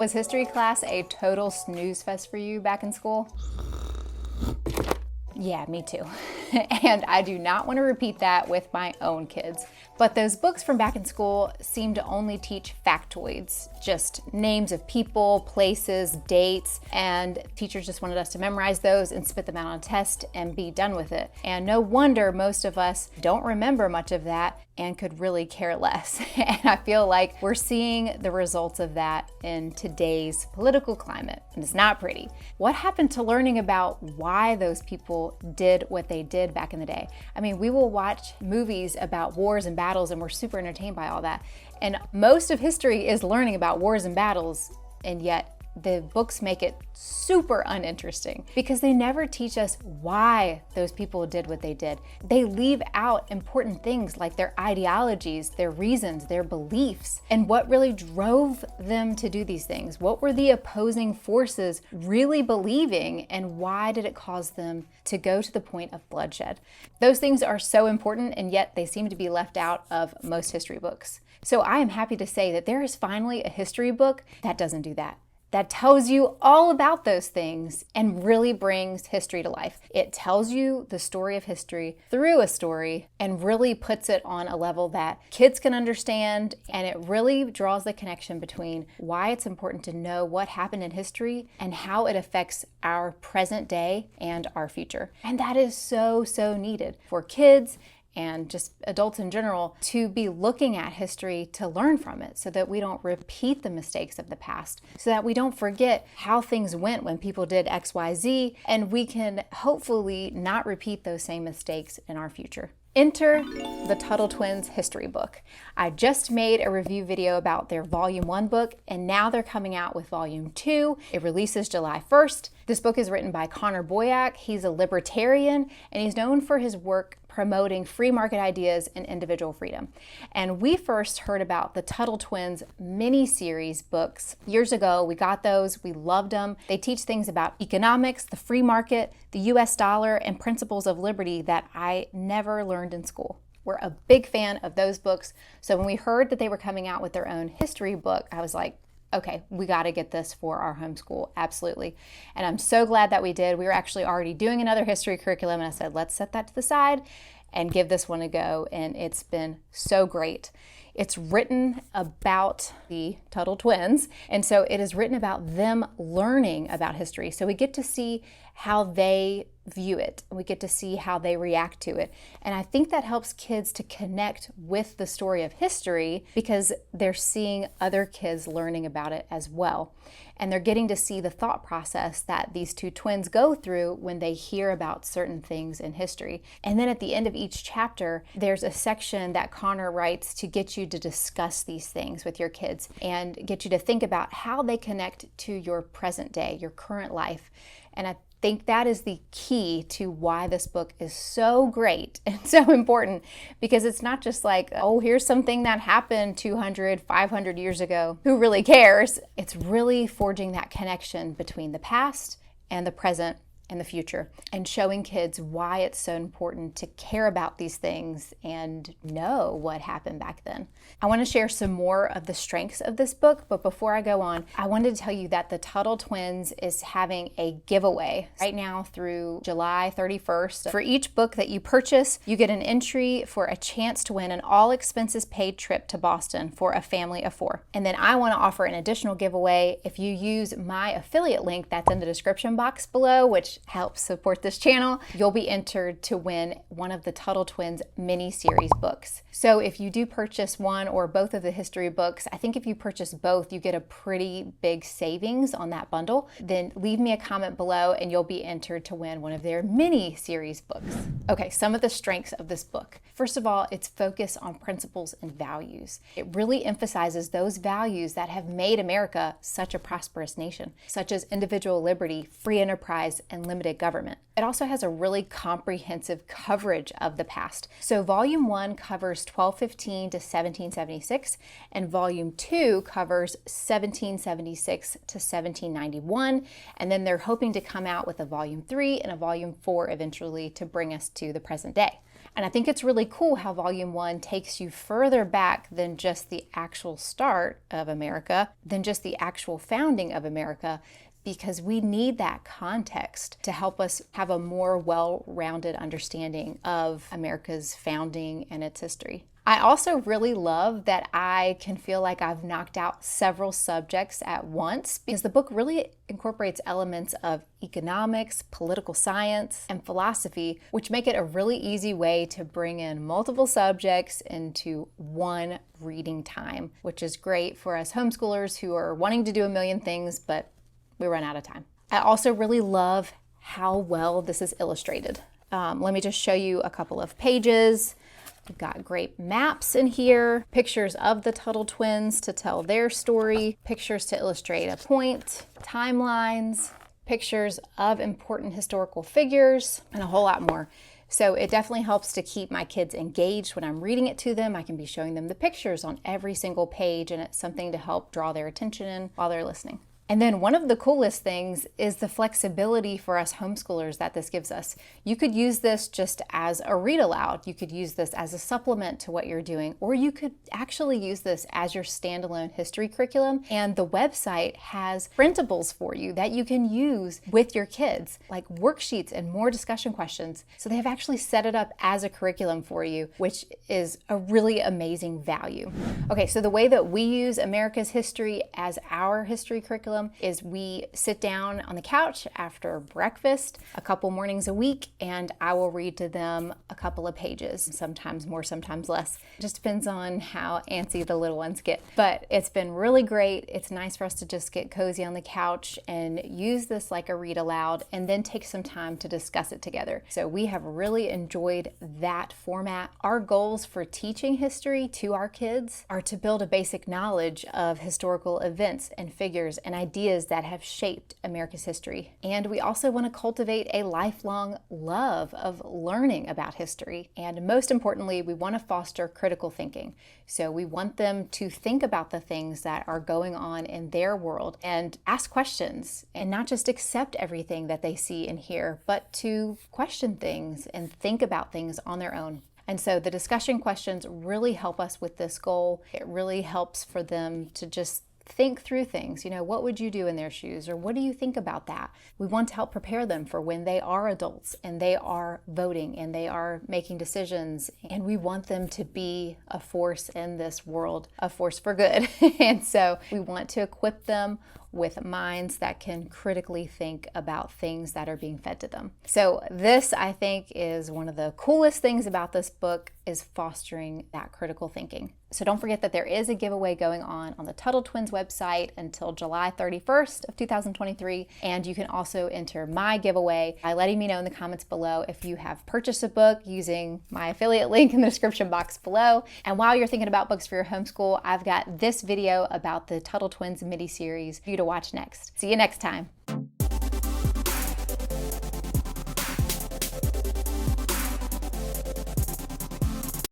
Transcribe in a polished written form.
Was history class a total snooze fest for you back in school? Yeah, me too. And I do not want to repeat that with my own kids. But those books from back in school seem to only teach factoids, just names of people, places, dates, and teachers just wanted us to memorize those and spit them out on a test and be done with it. And no wonder most of us don't remember much of that and could really care less. And I feel like we're seeing the results of that in today's political climate, and it's not pretty. What happened to learning about why those people did what they did back in the day? I mean, we will watch movies about wars and battles and we're super entertained by all that. And most of history is learning about wars and battles, and yet the books make it super uninteresting because they never teach us why those people did what they did. They leave out important things like their ideologies, their reasons, their beliefs, and what really drove them to do these things. What were the opposing forces really believing, and why did it cause them to go to the point of bloodshed? Those things are so important, and yet they seem to be left out of most history books. So I am happy to say that there is finally a history book that doesn't do that, that tells you all about those things and really brings history to life. It tells you the story of history through a story and really puts it on a level that kids can understand, and it really draws the connection between why it's important to know what happened in history and how it affects our present day and our future. And that is so, so needed for kids and just adults in general to be looking at history to learn from it so that we don't repeat the mistakes of the past, so that we don't forget how things went when people did X, Y, Z, and we can hopefully not repeat those same mistakes in our future. Enter the Tuttle Twins history book. I just made a review video about their Volume 1 book, and now they're coming out with Volume 2. It releases July 1st. This book is written by Connor Boyack. He's a libertarian, and he's known for his work promoting free market ideas and individual freedom. And we first heard about the Tuttle Twins mini-series books years ago. We got those, we loved them. They teach things about economics, the free market, the US dollar, and principles of liberty that I never learned in school. We're a big fan of those books. So when we heard that they were coming out with their own history book, I was like, okay, we got to get this for our homeschool, absolutely. And I'm so glad that we did. We were actually already doing another history curriculum, and I said, let's set that to the side and give this one a go, and it's been so great. It's written about the Tuttle Twins, and so it is written about them learning about history. So we get to see how they view it. We get to see how they react to it. And I think that helps kids to connect with the story of history because they're seeing other kids learning about it as well. And they're getting to see the thought process that these two twins go through when they hear about certain things in history. And then at the end of each chapter, there's a section that Connor writes to get you to discuss these things with your kids and get you to think about how they connect to your present day, your current life. And I think that is the key to why this book is so great and so important, because it's not just like, oh, here's something that happened 200, 500 years ago. Who really cares? It's really forging that connection between the past and the present and the future, and showing kids why it's so important to care about these things and know what happened back then. I want to share some more of the strengths of this book, but before I go on, I wanted to tell you that the Tuttle Twins is having a giveaway right now through July 31st. For each book that you purchase, you get an entry for a chance to win an all expenses paid trip to Boston for a family of 4. And then I want to offer an additional giveaway if you use my affiliate link that's in the description box below, which helps support this channel. You'll be entered to win one of the Tuttle Twins mini-series books. So if you do purchase one or both of the history books, I think if you purchase both, you get a pretty big savings on that bundle. Then leave me a comment below and you'll be entered to win one of their mini-series books. Okay, some of the strengths of this book. First of all, its focus on principles and values. It really emphasizes those values that have made America such a prosperous nation, such as individual liberty, free enterprise, and limited government. It also has a really comprehensive coverage of the past. So Volume 1 covers 1215 to 1776, and Volume 2 covers 1776 to 1791, and then they're hoping to come out with a Volume 3 and a Volume 4 eventually to bring us to the present day. And I think it's really cool how Volume 1 takes you further back than just the actual start of America, than just the actual founding of America, because we need that context to help us have a more well-rounded understanding of America's founding and its history. I also really love that I can feel like I've knocked out several subjects at once, because the book really incorporates elements of economics, political science, and philosophy, which make it a really easy way to bring in multiple subjects into one reading time, which is great for us homeschoolers who are wanting to do a million things, but we run out of time. I also really love how well this is illustrated. Let me just show you a couple of pages. We've got great maps in here, pictures of the Tuttle twins to tell their story, pictures to illustrate a point, timelines, pictures of important historical figures, and a whole lot more. So it definitely helps to keep my kids engaged when I'm reading it to them. I can be showing them the pictures on every single page, and it's something to help draw their attention in while they're listening. And then one of the coolest things is the flexibility for us homeschoolers that this gives us. You could use this just as a read aloud. You could use this as a supplement to what you're doing, or you could actually use this as your standalone history curriculum. And the website has printables for you that you can use with your kids, like worksheets and more discussion questions. So they have actually set it up as a curriculum for you, which is a really amazing value. Okay, so the way that we use America's history as our history curriculum is we sit down on the couch after breakfast a couple mornings a week, and I will read to them a couple of pages, sometimes more, sometimes less. It just depends on how antsy the little ones get. But it's been really great. It's nice for us to just get cozy on the couch and use this like a read aloud, and then take some time to discuss it together. So we have really enjoyed that format. Our goals for teaching history to our kids are to build a basic knowledge of historical events and figures and ideas that have shaped America's history. And we also want to cultivate a lifelong love of learning about history. And most importantly, we want to foster critical thinking. So we want them to think about the things that are going on in their world and ask questions, and not just accept everything that they see and hear, but to question things and think about things on their own. And so the discussion questions really help us with this goal. It really helps for them to just think through things. You know, what would you do in their shoes? Or what do you think about that? We want to help prepare them for when they are adults and they are voting and they are making decisions. And we want them to be a force in this world, a force for good. And so we want to equip them with minds that can critically think about things that are being fed to them. So this, I think, is one of the coolest things about this book, is fostering that critical thinking. So don't forget that there is a giveaway going on the Tuttle Twins website until July 31st of 2023. And you can also enter my giveaway by letting me know in the comments below if you have purchased a book using my affiliate link in the description box below. And while you're thinking about books for your homeschool, I've got this video about the Tuttle Twins mini-series for you to watch next. See you next time.